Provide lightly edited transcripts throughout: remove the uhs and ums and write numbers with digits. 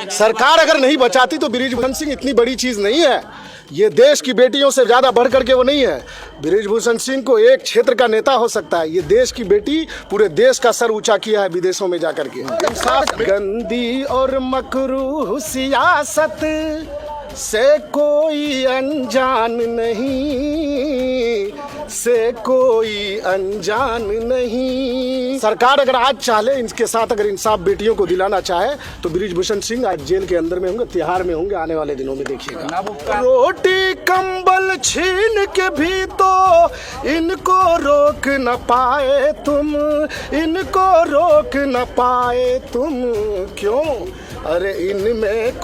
सरकार अगर नहीं बचाती तो बृजभूषण सिंह इतनी बड़ी चीज़ नहीं है। ये देश की बेटियों से ज़्यादा बढ़ करके वो नहीं है। बृजभूषण सिंह को एक क्षेत्र का नेता हो सकता है, ये देश की बेटी पूरे देश का सर ऊंचा किया है विदेशों में जाकर के। गंदी और मकरूह सियासत से कोई अनजान नहीं, से कोई अनजान नहीं। सरकार अगर आज चाहे इनके साथ अगर इंसाफ बेटियों को दिलाना चाहे तो बृजभूषण सिंह आज जेल के अंदर में होंगे, तिहाड़ में होंगे, आने वाले दिनों में देखिएगा। रोटी कंबल छीन के भी तो इनको रोक न पाए तुम, इनको रोक न पाए तुम, क्यों? अरे इनमें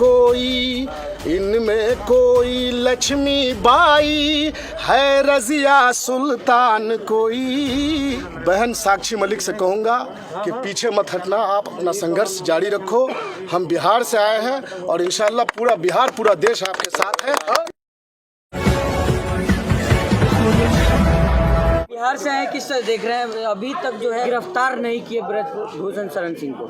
कोई लक्ष्मी बाई है, रजिया सुल्तान कोई। बहन साक्षी मलिक से कहूँगा कि पीछे मत हटना, आप अपना संघर्ष जारी रखो। हम बिहार से आए हैं और इंशाल्लाह पूरा बिहार, पूरा देश आपके साथ है। बिहार से आए, किस तरह देख रहे हैं? अभी तक जो है गिरफ्तार नहीं किए बृजभूषण शरण सिंह को।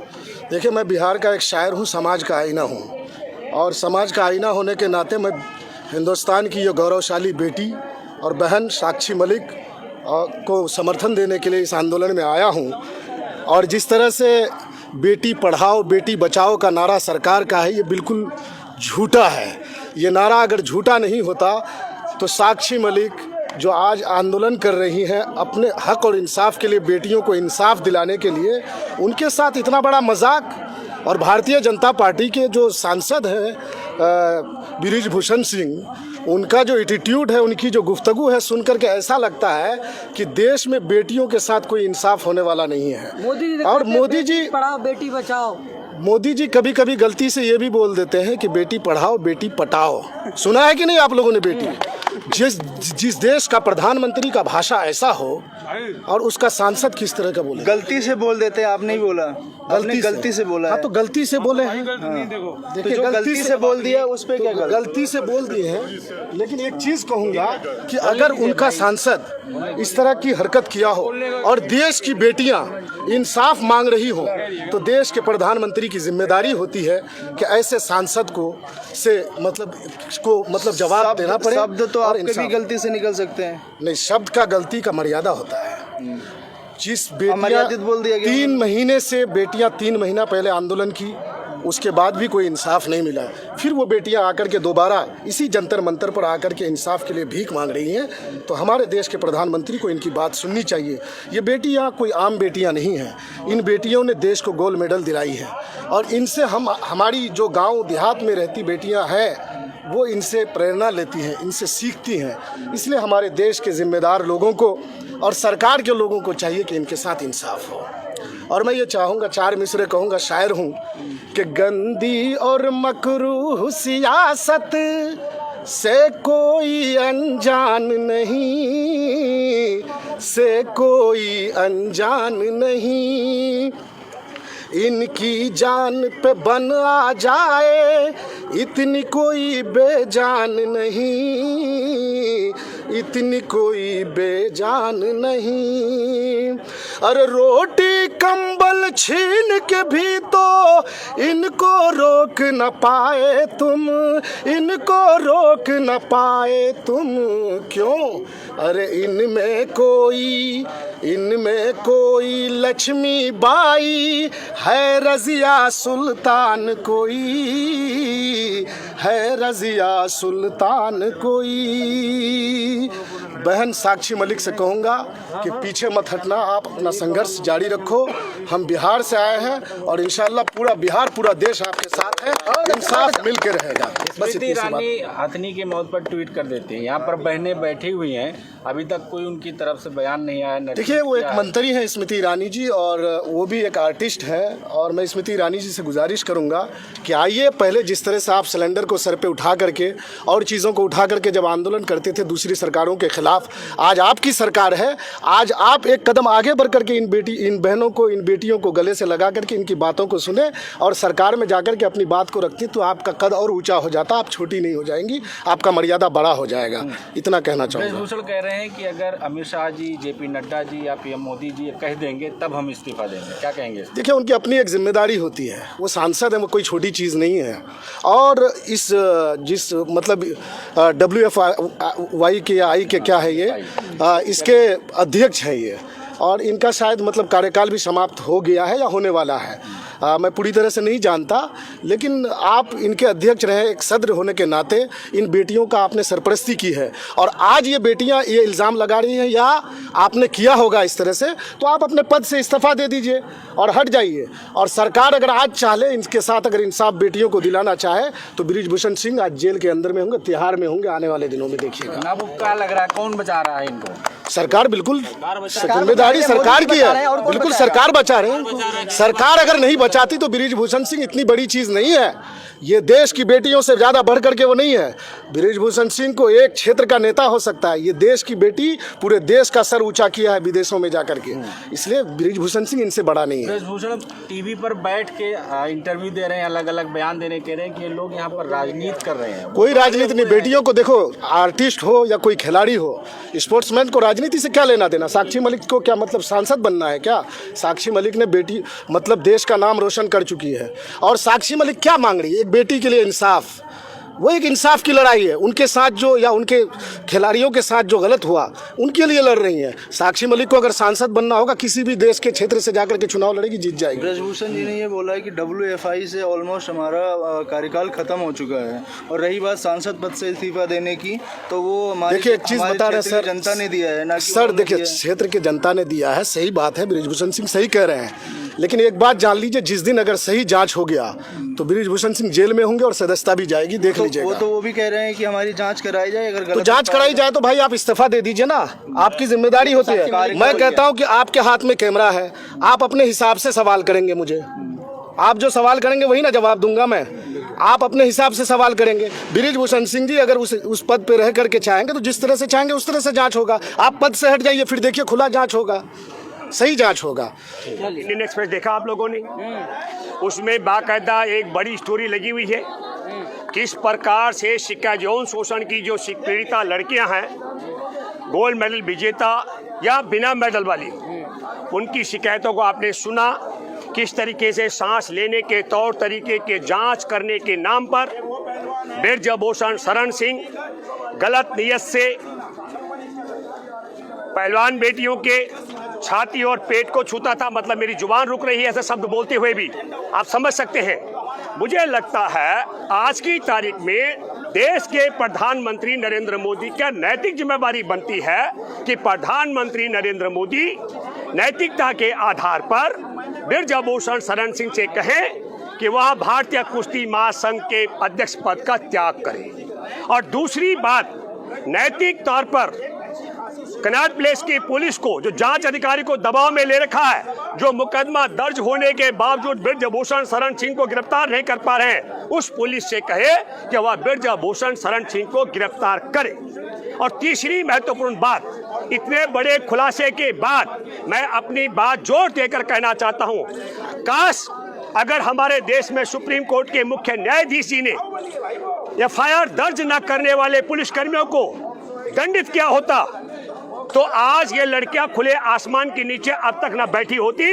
देखिए, मैं बिहार का एक शायर हूँ, समाज का आईना हूँ, और समाज का आईना होने के नाते मैं हिंदुस्तान की ये गौरवशाली बेटी और बहन साक्षी मलिक को समर्थन देने के लिए इस आंदोलन में आया हूँ। और जिस तरह से बेटी पढ़ाओ बेटी बचाओ का नारा सरकार का है, ये बिल्कुल झूठा है। ये नारा अगर झूठा नहीं होता तो साक्षी मलिक जो आज आंदोलन कर रही हैं अपने हक और इंसाफ के लिए, बेटियों को इंसाफ दिलाने के लिए, उनके साथ इतना बड़ा मजाक। और भारतीय जनता पार्टी के जो सांसद हैं बृजभूषण सिंह, उनका जो एटीट्यूड है, उनकी जो गुफ्तगू है, सुन करके ऐसा लगता है कि देश में बेटियों के साथ कोई इंसाफ होने वाला नहीं है। और मोदी जी पढ़ाओ बेटी बचाओ, मोदी जी कभी कभी गलती से ये भी बोल देते हैं कि बेटी पढ़ाओ बेटी पटाओ। सुना है कि नहीं आप लोगों ने? बेटी जिस देश का प्रधानमंत्री का भाषा ऐसा हो और उसका सांसद किस तरह का बोले? गलती से बोल देते हैं, आप नहीं बोला, गलती से बोला। हाँ, तो गलती से बोले हैं। देखिए, जो गलती से बोल दिया उस पे क्या गलती से बोल दिए हैं। लेकिन एक चीज कहूंगा कि अगर उनका सांसद इस तरह की हरकत किया हो और देश की बेटियां इंसाफ मांग रही हो, तो देश के प्रधानमंत्री की जिम्मेदारी होती है कि ऐसे सांसद को जवाब देना पड़े। शब्द तो आपके भी गलती से निकल सकते हैं। नहीं, शब्द का गलती का मर्यादा होता है। जिस बेटियां बोल दिया गया, 3 महीने से बेटियां 3 महीना पहले आंदोलन की, उसके बाद भी कोई इंसाफ नहीं मिला, फिर वो बेटियां आकर के दोबारा इसी जंतर मंतर पर आकर के इंसाफ के लिए भीख मांग रही हैं, तो हमारे देश के प्रधानमंत्री को इनकी बात सुननी चाहिए। ये बेटियां कोई आम बेटियां नहीं हैं, इन बेटियों ने देश को गोल्ड मेडल दिलाई है और इनसे हमारी जो गाँव देहात में रहती बेटियाँ हैं वो इनसे प्रेरणा लेती हैं, इनसे सीखती हैं। इसलिए हमारे देश के जिम्मेदार लोगों को और सरकार के लोगों को चाहिए कि इनके साथ इंसाफ हो। और मैं ये चाहूँगा, 4 मिसरे कहूँगा, शायर हूँ, कि गंदी और मकरूह सियासत से कोई अनजान नहीं, से कोई अनजान नहीं। इनकी जान पे बन आ जाए इतनी कोई बेजान नहीं, इतनी कोई बेजान नहीं। अरे रोटी कंबल छीन के भी तो इनको रोक न पाए तुम, इनको रोक न पाए तुम, क्यों? अरे इनमें कोई लक्ष्मी बाई है, रजिया सुल्तान कोई है, रजिया सुल्तान कोई। बहन साक्षी मलिक से कहूँगा कि पीछे मत हटना, आप अपना संघर्ष जारी रखो। हम बिहार से आए हैं और इंशाल्लाह पूरा बिहार, पूरा देश आपके साथ है, इंसाफ मिल के रहेगा। स्मृति ईरानी हथनी की मौत पर ट्वीट कर देती हैं। यहाँ पर बहनें बैठी हुई हैं, अभी तक कोई उनकी तरफ से बयान नहीं आया। देखिए, वो एक मंत्री हैं स्मृति ईरानी जी, और वो भी एक आर्टिस्ट है। और मैं स्मृति ईरानी जी से गुजारिश करूँगा कि आइए, पहले जिस तरह से आप सिलेंडर को सर पे उठा करके और चीज़ों को उठा करके जब आंदोलन करते थे दूसरी सरकारों के खिलाफ, खिलाफ आज आपकी सरकार है। आज आप एक कदम आगे बढ़ करके इन बहनों को, इन बेटियों को गले से लगा करके इनकी बातों को सुने और सरकार में जाकर के अपनी बात को रखती तो आपका कद और ऊंचा हो जाता, आप छोटी नहीं हो जाएंगी, आपका मर्यादा बड़ा हो जाएगा। इतना कहना चाहूँगा। ब्रजभूषण कह रहे हैं कि अगर अमित शाह जी, जेपी नड्डा जी या पीएम मोदी जी कह देंगे तब हम इस्तीफा देंगे, क्या कहेंगे? देखिए, उनकी अपनी एक जिम्मेदारी होती है, वो सांसद है, वो कोई छोटी चीज़ नहीं है। और जिस मतलब WFI के या आई के क्या है ये, इसके अध्यक्ष हैं ये, और इनका शायद मतलब कार्यकाल भी समाप्त हो गया है या होने वाला है, मैं पूरी तरह से नहीं जानता। लेकिन आप इनके अध्यक्ष रहे, एक सदस्य होने के नाते इन बेटियों का आपने सरपरस्ती की है और आज ये बेटियां ये इल्ज़ाम लगा रही हैं या आपने किया होगा इस तरह से, तो आप अपने पद से इस्तीफा दे दीजिए और हट जाइए। और सरकार अगर आज चाहे, इनके साथ अगर इंसाफ बेटियों को दिलाना चाहे तो बृजभूषण सिंह आज जेल के अंदर में होंगे, तिहाड़ में होंगे आने वाले दिनों में। देखिएगा आपको क्या लग रहा है, कौन बचा रहा है इनको? सरकार, बिल्कुल जिम्मेदारी सरकार की है, बिल्कुल सरकार बचा रहे हैं। सरकार अगर नहीं बचाती तो बृजभूषण सिंह इतनी बड़ी चीज़ नहीं है, ये देश की बेटियों से ज़्यादा बढ़ करके वो नहीं है। बृजभूषण सिंह को एक क्षेत्र का नेता हो सकता है, ये देश की बेटी पूरे देश का सर ऊंचा किया है विदेशों में जाकर के, इसलिए बृजभूषण सिंह इनसे बड़ा नहीं है। बृजभूषण टीवी पर बैठ के इंटरव्यू दे रहे हैं, अलग अलग बयान दे रहे हैं, कह रहे हैं कि ये लोग यहाँ पर राजनीति कर रहे हैं। कोई राजनीति नहीं, बेटियों को देखो, आर्टिस्ट हो या कोई खिलाड़ी हो, स्पोर्ट्समैन को राजनीति से क्या लेना देना? साक्षी मलिक को क्या मतलब सांसद बनना है क्या? साक्षी मलिक ने बेटी मतलब देश का नाम रोशन कर चुकी है। और साक्षी मलिक क्या मांग रही है? एक बेटी के लिए इंसाफ, वो एक इंसाफ की लड़ाई है। उनके साथ जो या उनके खिलाड़ियों के साथ जो गलत हुआ उनके लिए लड़ रही हैं। साक्षी मलिक को अगर सांसद बनना होगा, किसी भी देश के क्षेत्र से जाकर के चुनाव लड़ेगी, जीत जाएगी। ब्रजभूषण जी ने ये बोला है कि WFI से ऑलमोस्ट हमारा कार्यकाल खत्म हो चुका है, और रही बात सांसद पद से इस्तीफा देने की, तो वो देखिए एक चीज़ बता रहे हैं सर, जनता ने दिया है ना सर। देखिए, क्षेत्र के जनता ने दिया है, सही बात है, बृजभूषण सिंह सही कह रहे हैं। लेकिन एक बात जान लीजिए, जिस दिन अगर सही जांच हो गया तो बृजभूषण सिंह जेल में होंगे और सदस्यता भी जाएगी, देख लीजिएगा। वो भी कह रहे हैं कि हमारी जांच कराई जाए, अगर तो जांच कराई जाए तो भाई आप इस्तीफा दे दीजिए ना, आपकी जिम्मेदारी होती है। मैं कहता हूं कि आपके हाथ में कैमरा है, आप अपने हिसाब से सवाल करेंगे मुझे, आप जो सवाल करेंगे वही ना जवाब दूंगा मैं। आप अपने हिसाब से सवाल करेंगे। बृजभूषण सिंह जी अगर उस पद पे रह करके चाहेंगे तो जिस तरह से चाहेंगे उस तरह से जांच होगा। आप पद से हट जाइए, फिर देखिए खुला जांच होगा, सही जांच होगा। इंडियन एक्सप्रेस देखा आप लोगों ने, उसमें बाकायदा एक बड़ी स्टोरी लगी हुई है, किस प्रकार से शिक्षा यौन शोषण की जो पीड़िता लड़कियां हैं, गोल्ड मेडल विजेता या बिना मेडल वाली, उनकी शिकायतों को आपने सुना। किस तरीके से सांस लेने के तौर तरीके के जांच करने के नाम पर ब्रजभूषण शरण सिंह गलत नीयत से पहलवान बेटियों के छाती और पेट को छूता था, मतलब मेरी जुबान रुक रही है ऐसे शब्द बोलते हुए भी, आप समझ सकते हैं। मुझे लगता है आज की तारीख में देश के प्रधानमंत्री नरेंद्र मोदी का नैतिक जिम्मेदारी बनती है कि प्रधानमंत्री नरेंद्र मोदी नैतिकता के आधार पर ब्रजभूषण शरण सिंह से कहें कि वह भारतीय कुश्ती महासंघ के अध्यक्ष पद का त्याग करें। और दूसरी बात, नैतिक तौर पर कनॉट प्लेस की पुलिस को, जो जांच अधिकारी को दबाव में ले रखा है, जो मुकदमा दर्ज होने के बावजूद ब्रजभूषण शरण सिंह को गिरफ्तार नहीं कर पा रहे हैं, उस पुलिस से कहे कि वह ब्रजभूषण शरण सिंह को गिरफ्तार करे। और तीसरी महत्वपूर्ण बात, इतने बड़े खुलासे के बाद मैं अपनी बात जोर देकर कहना चाहता हूं, काश अगर हमारे देश में सुप्रीम कोर्ट के मुख्य न्यायाधीश जी ने FIR दर्ज न करने वाले पुलिसकर्मियों को दंडित किया होता तो आज ये लड़कियां खुले आसमान के नीचे अब तक न बैठी होती,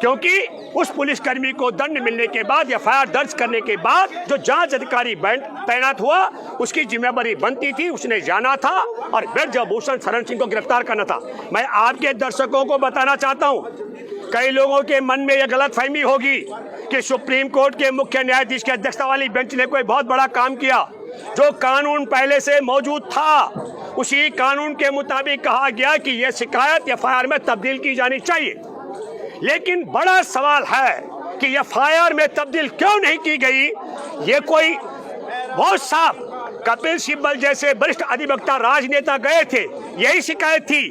क्योंकि उस पुलिसकर्मी को दंड मिलने के बाद, FIR दर्ज करने के बाद जो जांच अधिकारी तैनात हुआ, उसकी जिम्मेदारी बनती थी, उसने जाना था और ब्रजभूषण शरण सिंह को गिरफ्तार करना था। मैं आपके दर्शकों को बताना चाहता हूं, कई लोगों के मन में यह गलतफहमी होगी कि सुप्रीम कोर्ट के मुख्य न्यायाधीश की अध्यक्षता वाली बेंच ने कोई बहुत बड़ा काम किया। जो कानून पहले से मौजूद था, उसी कानून के मुताबिक कहा गया कि यह शिकायत FIR में तब्दील की जानी चाहिए। लेकिन बड़ा सवाल है कि FIR में तब्दील क्यों नहीं की गई। ये कोई बहुत साफ, कपिल सिब्बल जैसे वरिष्ठ अधिवक्ता राजनेता गए थे, यही शिकायत थी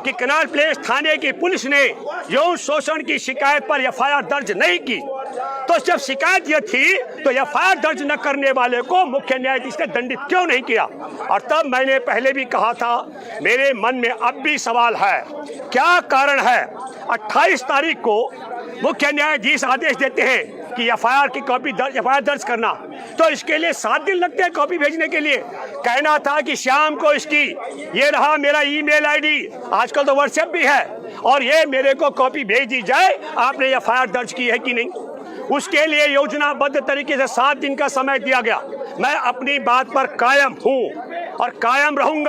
कि कनॉट प्लेस थाने की पुलिस ने यौन शोषण की शिकायत पर FIR दर्ज नहीं की। तो जब शिकायत यह थी तो एफआईआर दर्ज न करने वाले को मुख्य न्यायाधीश ने दंडित क्यों नहीं किया? और तब मैंने पहले भी कहा था, मेरे मन में अब भी सवाल है, क्या कारण है 28 तारीख को मुख्य न्यायाधीश आदेश देते हैं कि एफआईआर दर्ज करना, तो इसके लिए 7 दिन लगते हैं कॉपी भेजने के लिए। कहना था कि शाम को इसकी, ये रहा मेरा ईमेल आईडी, आजकल तो व्हाट्सएप भी है, और ये मेरे को कॉपी भेज दी जाए, आपने एफआईआर दर्ज की है कि नहीं। उसके लिए योजनाबद्ध तरीके से 7 दिन का समय दिया गया। मैं अपनी बात पर कायम हूं और कायम रहूंगा।